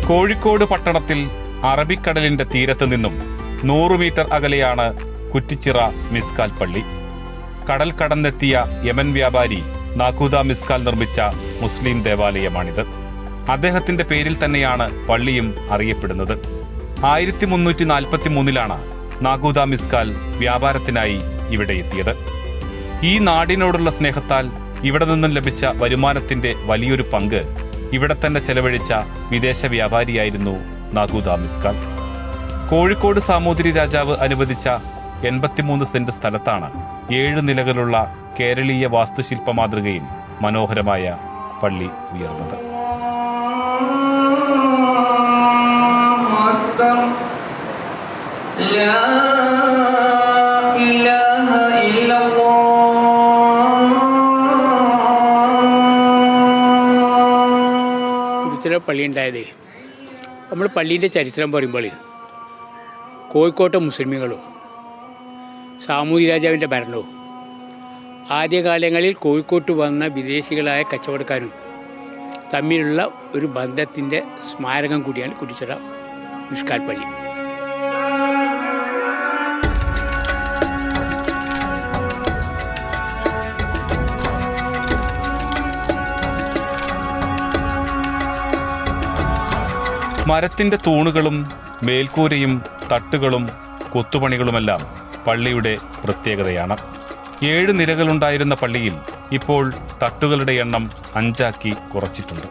കോഴിക്കോട് പട്ടണത്തിൽ അറബിക്കടലിന്റെ തീരത്ത് നിന്നും 100 മീറ്റർ അകലെയാണ് കുറ്റിച്ചിറ മിസ്കാൽ പള്ളി. കടൽ കടന്നെത്തിയ യമൻ വ്യാപാരി നാഖൂദ മിസ്കാൽ നിർമ്മിച്ച മുസ്ലിം ദേവാലയമാണിത്. അദ്ദേഹത്തിന്റെ പേരിൽ തന്നെയാണ് പള്ളിയും അറിയപ്പെടുന്നത്. 1343 നാഖൂദ മിസ്കാൽ വ്യാപാരത്തിനായി ഇവിടെ എത്തിയത്. ഈ നാടിനോടുള്ള സ്നേഹത്താൽ ഇവിടെ നിന്നും ലഭിച്ച വരുമാനത്തിന്റെ വലിയൊരു പങ്ക് ഇവിടെ തന്നെ ചെലവഴിച്ച വിദേശ വ്യാപാരിയായിരുന്നു നാഖൂദ മിസ്കാൽ. കോഴിക്കോട് സാമൂതിരി രാജാവ് അനുവദിച്ച 83 സെന്റ് സ്ഥലത്താണ് 7 നിലകളുള്ള കേരളീയ വാസ്തുശില്പ മാതൃകയിൽ മനോഹരമായ പള്ളി ഉയർന്നത്. കുറ്റിച്ചിറ പള്ളി ഉണ്ടായത് നമ്മൾ പള്ളീൻ്റെ ചരിത്രം പറയുമ്പോൾ കോഴിക്കോട്ടെ മുസ്ലിമുകളും സാമൂതിരി രാജാവിൻ്റെ ഭരണവും ആദ്യകാലങ്ങളിൽ കോഴിക്കോട്ട് വന്ന വിദേശികളായ കച്ചവടക്കാരും തമ്മിലുള്ള ഒരു ബന്ധത്തിൻ്റെ സ്മാരകം കൂടിയാണ് കുറ്റിച്ചിറ മിസ്കാൽ പള്ളി. മരത്തിന്റെ തൂണുകളും മേൽക്കൂരയും തട്ടുകളും കൊത്തുപണികളുമെല്ലാം പള്ളിയുടെ പ്രത്യേകതയാണ്. 7 നിലകളുണ്ടായിരുന്ന പള്ളിയിൽ ഇപ്പോൾ തട്ടുകളുടെ എണ്ണം 5 കുറച്ചിട്ടുണ്ട്.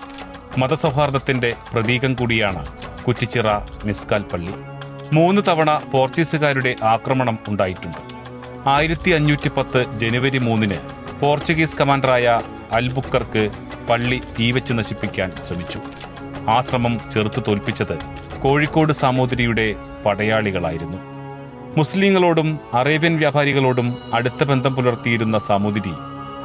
മതസൗഹാർദ്ദത്തിന്റെ പ്രതീകം കൂടിയാണ് കുറ്റിച്ചിറ മിസ്കാൽ പള്ളി. 3 തവണ പോർച്ചുഗീസുകാരുടെ ആക്രമണം ഉണ്ടായിട്ടുണ്ട്. 1510 ജനുവരി 3 പോർച്ചുഗീസ് കമാൻഡറായ അൽബുക്കർക്ക് പള്ളി തീവച്ച് നശിപ്പിക്കാൻ ശ്രമിച്ചു. ആ ശ്രമം ചെറുത്തു തോൽപ്പിച്ചത് കോഴിക്കോട് സാമൂതിരിയുടെ പടയാളികളായിരുന്നു. മുസ്ലിങ്ങളോടും അറേബ്യൻ വ്യാപാരികളോടും അടുത്ത ബന്ധം പുലർത്തിയിരുന്ന സാമൂതിരി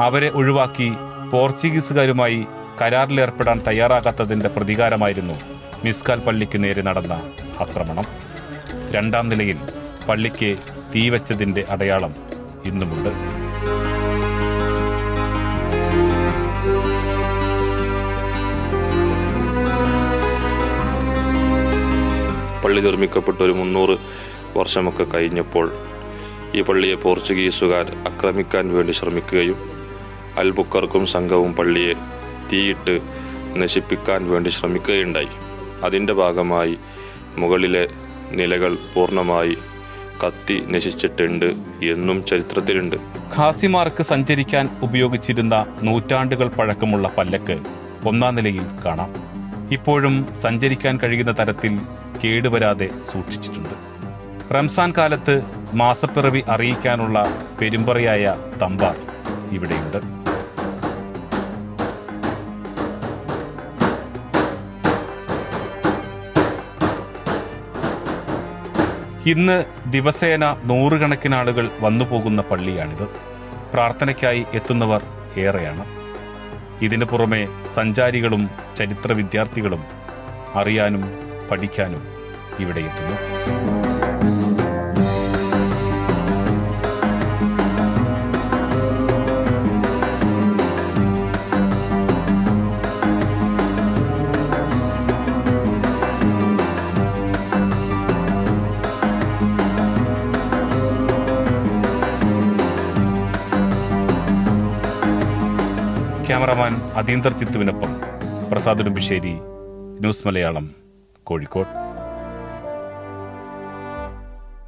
അവരെ ഒഴിവാക്കി പോർച്ചുഗീസുകാരുമായി കരാറിലേർപ്പെടാൻ തയ്യാറാകാത്തതിന്റെ പ്രതികാരമായിരുന്നു മിസ്കാൽ പള്ളിക്ക് നേരെ നടന്ന ആക്രമണം. 2ാം നിലയിൽ പള്ളിക്ക് തീവച്ചതിന്റെ അടയാളം ഇന്നുമുണ്ട്. പള്ളി നിർമ്മിക്കപ്പെട്ട ഒരു 300 വർഷമൊക്കെ കഴിഞ്ഞപ്പോൾ ഈ പള്ളിയെ പോർച്ചുഗീസുകാർ ആക്രമിക്കാൻ വേണ്ടി ശ്രമിക്കുകയും അൽബുക്കർക്കും സംഘവും പള്ളിയെ തീയിട്ട് നശിപ്പിക്കാൻ വേണ്ടി ശ്രമിക്കുകയുണ്ടായി. അതിൻ്റെ ഭാഗമായി മുകളിലെ നിലകൾ പൂർണ്ണമായി കത്തി നശിച്ചിട്ടുണ്ട് എന്നും ചരിത്രത്തിലുണ്ട്. ഖാസിമാർക്ക് സഞ്ചരിക്കാൻ ഉപയോഗിച്ചിരുന്ന നൂറ്റാണ്ടുകൾ പഴക്കമുള്ള പല്ലക്ക് 1ാം നിലയിൽ കാണാം. ഇപ്പോഴും സഞ്ചരിക്കാൻ കഴിയുന്ന തരത്തിൽ കേടുവരാതെ സൂക്ഷിച്ചിട്ടുണ്ട്. റംസാൻ കാലത്ത് മാസപ്പിറവി അറിയിക്കാനുള്ള പെരുമ്പറയായ തമ്പാർ ഇവിടെയുണ്ട്. ഇന്ന് ദിവസേന 100 കണക്കിന് ആളുകൾ വന്നുപോകുന്ന പള്ളിയാണിത്. പ്രാർത്ഥനയ്ക്കായി എത്തുന്നവർ ഏറെയാണ്. ഇതിനു പുറമെ സഞ്ചാരികളും ചരിത്ര വിദ്യാർത്ഥികളും അറിയാനും പഠിക്കാനും ഇവിടെ എത്തുന്നു. ക്യാമറമാൻ അതീന്ദർ ചിത്തുവിനൊപ്പം പ്രസാദ് ഉടുമ്പിശ്ശേരി, ന്യൂസ് മലയാളം, കോഴിക്കോട്.